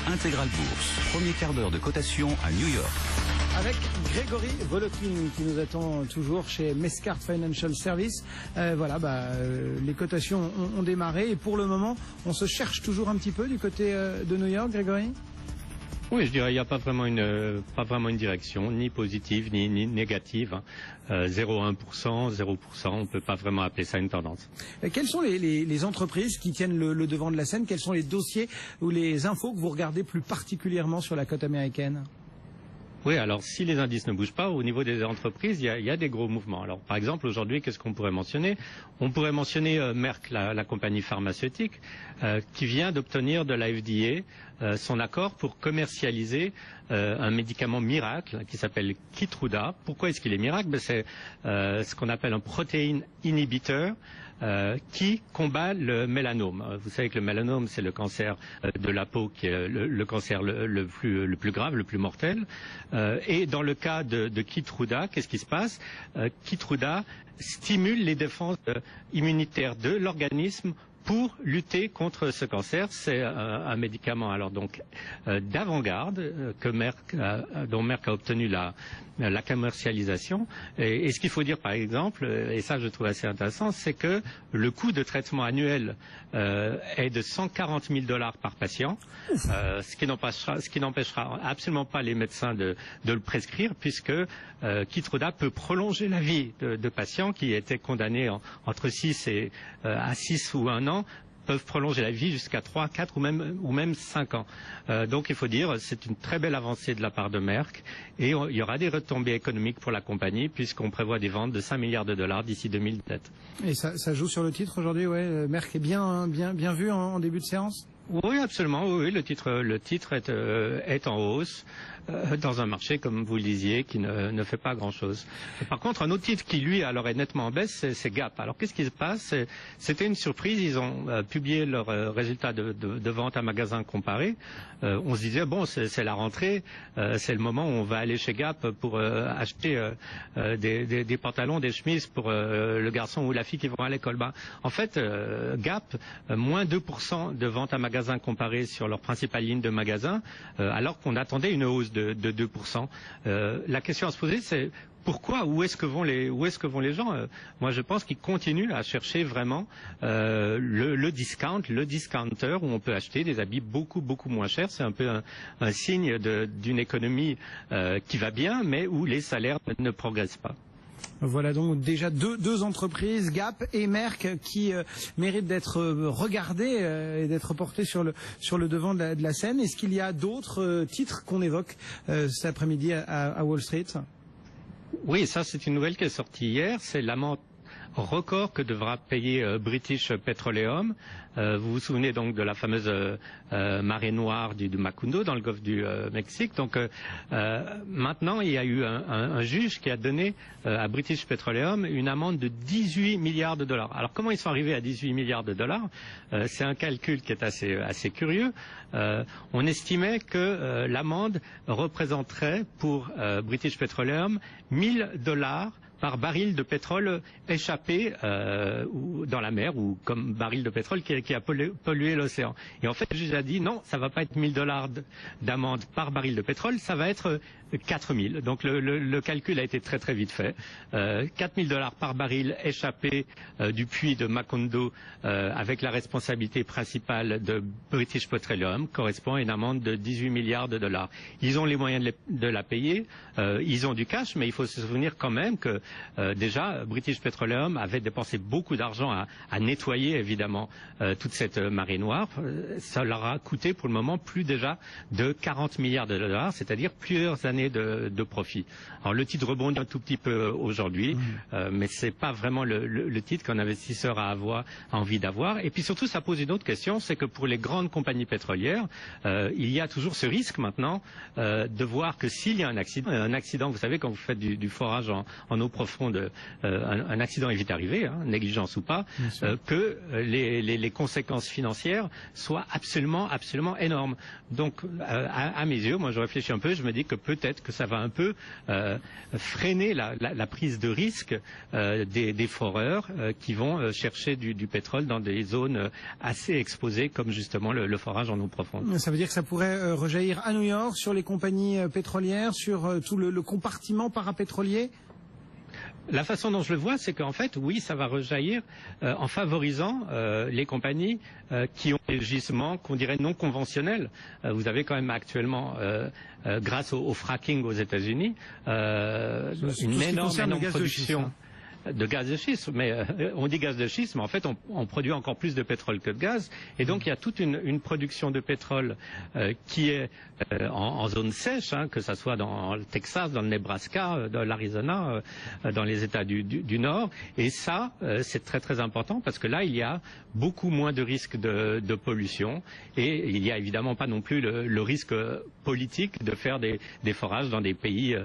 Intégral Bourse, premier quart d'heure de cotation à New York. Avec Grégory Volokin qui nous attend toujours chez Mescart Financial Service. Les cotations ont démarré et pour le moment, on se cherche toujours un petit peu du côté de New York, Grégory ? Oui, je dirais qu'il n'y a pas vraiment une direction, ni positive ni négative. 0,1%, 0%, on ne peut pas vraiment appeler ça une tendance. Quelles sont les entreprises qui tiennent le devant de la scène? Quels sont les dossiers ou les infos que vous regardez plus particulièrement sur la cote américaine? Oui, alors si les indices ne bougent pas, au niveau des entreprises, il y a des gros mouvements. Alors par exemple, aujourd'hui, qu'est-ce qu'on pourrait mentionner? On pourrait mentionner Merck, la compagnie pharmaceutique, qui vient d'obtenir de la FDA son accord pour commercialiser un médicament miracle qui s'appelle Keytruda. Pourquoi est-ce qu'il est miracle? C'est ce qu'on appelle un protéine inhibiteur qui combat le mélanome. Vous savez que le mélanome, c'est le cancer de la peau qui est le cancer le plus grave, le plus mortel. Et dans le cas de Keytruda, qu'est-ce qui se passe? Keytruda stimule les défenses immunitaires de l'organisme pour lutter contre ce cancer. C'est un médicament alors donc d'avant-garde dont Merck a obtenu la commercialisation. Et ce qu'il faut dire par exemple, et ça je trouve assez intéressant, c'est que le coût de traitement annuel est de $140 000 par patient, ce qui n'empêchera absolument pas les médecins de le prescrire, puisque Keytruda peut prolonger la vie de patients qui étaient condamnés entre 6 à 6 ou 1 an, peuvent prolonger la vie jusqu'à 3, 4 ou même 5 ans. Donc il faut dire, c'est une très belle avancée de la part de Merck et il y aura des retombées économiques pour la compagnie puisqu'on prévoit des ventes de $5 milliards d'ici 2017. Et ça joue sur le titre aujourd'hui, ouais. Merck est bien vu en début de séance? Oui, absolument. Oui, le titre est en hausse dans un marché, comme vous le disiez, qui ne fait pas grand-chose. Par contre, un autre titre qui, lui, alors est nettement en baisse, c'est Gap. Alors, qu'est-ce qui se passe? C'était une surprise. Ils ont publié leurs résultats de vente à magasins comparés. On se disait, bon, c'est la rentrée, c'est le moment où on va aller chez Gap pour acheter des pantalons, des chemises pour le garçon ou la fille qui vont à l'école. En fait, Gap, moins 2% de vente à magasins comparés sur leur principale ligne de magasins, alors qu'on attendait une hausse de 2%. La question à se poser, c'est pourquoi? Où est-ce que vont les gens? Moi, je pense qu'ils continuent à chercher vraiment le discount, le discounter où on peut acheter des habits beaucoup moins chers. C'est un peu un signe d'une économie qui va bien, mais où les salaires ne progressent pas. Voilà donc déjà deux entreprises, Gap et Merck, qui méritent d'être regardées et d'être portées sur le devant de la scène. Est-ce qu'il y a d'autres titres qu'on évoque cet après-midi à Wall Street? Oui, ça c'est une nouvelle qui est sortie hier, c'est l'amende record que devra payer British Petroleum. Vous vous souvenez donc de la fameuse marée noire du Macondo dans le golfe du Mexique. Donc maintenant, il y a eu un juge qui a donné à British Petroleum une amende de $18 milliards. Alors comment ils sont arrivés à $18 milliards? C'est un calcul qui est assez curieux. On estimait que l'amende représenterait pour British Petroleum $1,000 par baril de pétrole échappé dans la mer ou comme baril de pétrole qui a pollué l'océan. Et en fait, le juge a dit non, ça va pas être $1,000 d'amende par baril de pétrole, ça va être 4 000. Donc le calcul a été très vite fait. 4 000 $ par baril échappé du puits de Macondo avec la responsabilité principale de British Petroleum correspond à une amende de $18 milliards. Ils ont les moyens de la payer, ils ont du cash, mais il faut se souvenir quand même que déjà British Petroleum avait dépensé beaucoup d'argent à nettoyer évidemment toute cette marée noire. Ça leur a coûté pour le moment plus déjà de $40 milliards, c'est-à-dire plusieurs années de profit. Alors le titre rebondit un tout petit peu aujourd'hui, mais c'est pas vraiment le titre qu'un investisseur a envie d'avoir. Et puis surtout, ça pose une autre question, c'est que pour les grandes compagnies pétrolières, il y a toujours ce risque maintenant de voir que s'il y a un accident, vous savez, quand vous faites du forage en eau profond un accident est vite arrivé, hein, négligence ou pas, que les conséquences financières soient absolument énormes. Donc, à mes yeux, moi je réfléchis un peu, je me dis que peut-être que ça va un peu freiner la prise de risque des foreurs qui vont chercher du pétrole dans des zones assez exposées, comme justement le forage en eau profonde. Ça veut dire que ça pourrait rejaillir à New York sur les compagnies pétrolières, sur tout le compartiment parapétrolier? La façon dont je le vois, c'est qu'en fait, oui, ça va rejaillir en favorisant les compagnies qui ont des gisements qu'on dirait non conventionnels. Vous avez quand même actuellement, grâce au fracking aux États-Unis, une énorme production de gaz de schiste, mais on dit gaz de schiste, mais en fait on produit encore plus de pétrole que de gaz, et donc il y a toute une production de pétrole qui est en zone sèche, hein, que ça soit dans le Texas, dans le Nebraska, dans l'Arizona, dans les États du Nord, et ça c'est très important parce que là il y a beaucoup moins de risques de pollution, et il n'y a évidemment pas non plus le risque politique de faire des forages dans des pays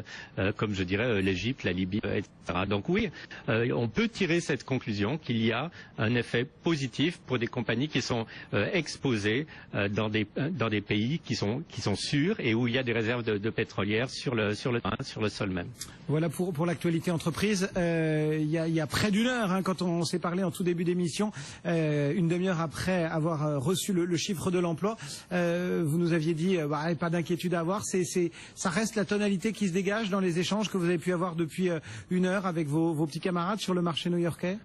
comme je dirais l'Égypte, la Libye, etc. Donc oui, on peut tirer cette conclusion qu'il y a un effet positif pour des compagnies qui sont exposées dans des pays qui sont sûrs et où il y a des réserves de pétrolières sur le sol même. Voilà pour l'actualité entreprise. Il y a près d'une heure, hein, quand on s'est parlé en tout début d'émission, une demi-heure après avoir reçu le chiffre de l'emploi, vous nous aviez dit pas d'inquiétude à avoir. Ça reste la tonalité qui se dégage dans les échanges que vous avez pu avoir depuis une heure avec vos petits camarades sur le marché new-yorkais?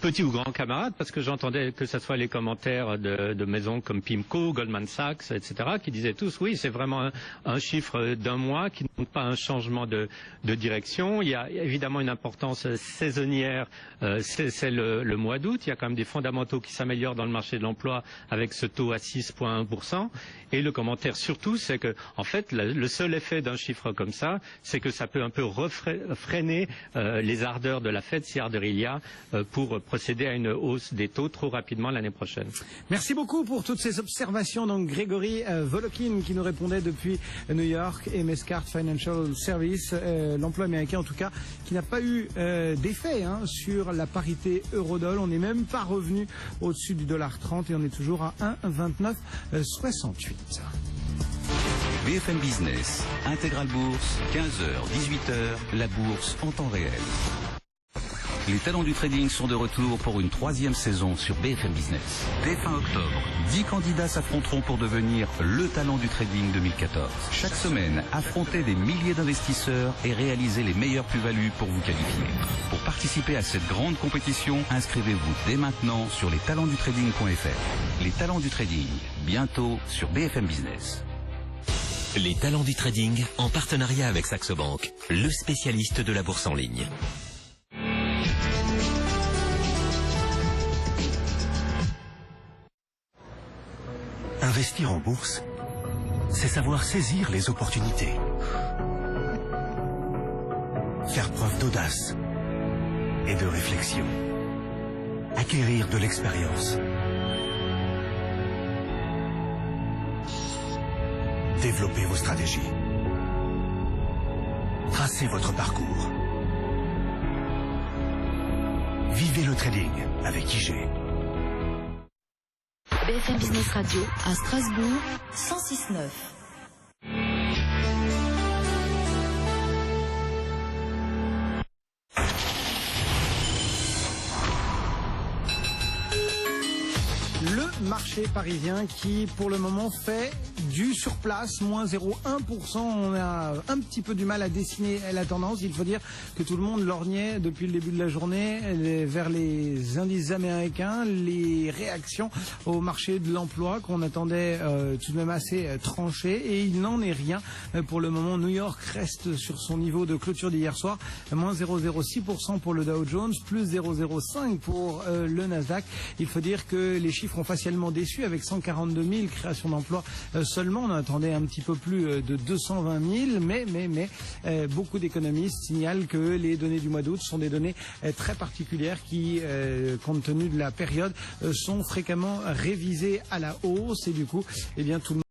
Petits ou grands camarades, parce que j'entendais que ce soit les commentaires de maisons comme PIMCO, Goldman Sachs, etc., qui disaient tous, oui, c'est vraiment un chiffre d'un mois qui ne montre pas un changement de direction. Il y a évidemment une importance saisonnière, c'est le mois d'août. Il y a quand même des fondamentaux qui s'améliorent dans le marché de l'emploi avec ce taux à 6,1%. Et le commentaire surtout, c'est que, en fait, le seul effet d'un chiffre comme ça, c'est que ça peut un peu freiner les ardeurs de la Fed, si ardeur il y a, pour procéder à une hausse des taux trop rapidement l'année prochaine. Merci beaucoup pour toutes ces observations. Donc Grégory Volokin qui nous répondait depuis New York et Mescart Financial Service, l'emploi américain en tout cas, qui n'a pas eu d'effet sur la parité euro-dollar. On n'est même pas revenu au-dessus du $30 et on est toujours à 1,2968. BFM Business, Intégral Bourse, 15h, 18h, la bourse en temps réel. Les talents du trading sont de retour pour une 3e saison sur BFM Business. Dès fin octobre, 10 candidats s'affronteront pour devenir le talent du trading 2014. Chaque semaine, affrontez des milliers d'investisseurs et réalisez les meilleures plus-values pour vous qualifier. Pour participer à cette grande compétition, inscrivez-vous dès maintenant sur lestalentsdutrading.fr. Les talents du trading, bientôt sur BFM Business. Les talents du trading en partenariat avec Saxo Bank, le spécialiste de la bourse en ligne. Investir en bourse, c'est savoir saisir les opportunités. Faire preuve d'audace et de réflexion. Acquérir de l'expérience. Développer vos stratégies. Tracez votre parcours. Vivez le trading avec IG. BFM Business Radio à Strasbourg, 106.9. Le marché parisien qui, pour le moment, fait du surplace, moins 0,1%. On a un petit peu du mal à dessiner la tendance. Il faut dire que tout le monde lorgnait depuis le début de la journée vers les indices américains, les réactions au marché de l'emploi qu'on attendait tout de même assez tranchées. Et il n'en est rien pour le moment. New York reste sur son niveau de clôture d'hier soir, moins 0,06% pour le Dow Jones, plus 0,05% pour le Nasdaq. Il faut dire que les chiffres ont facialement déçu avec 142 000 créations d'emplois seulement. On attendait un petit peu plus de 220 000, mais beaucoup d'économistes signalent que les données du mois d'août sont des données très particulières qui, compte tenu de la période, sont fréquemment révisées à la hausse et du coup, tout le monde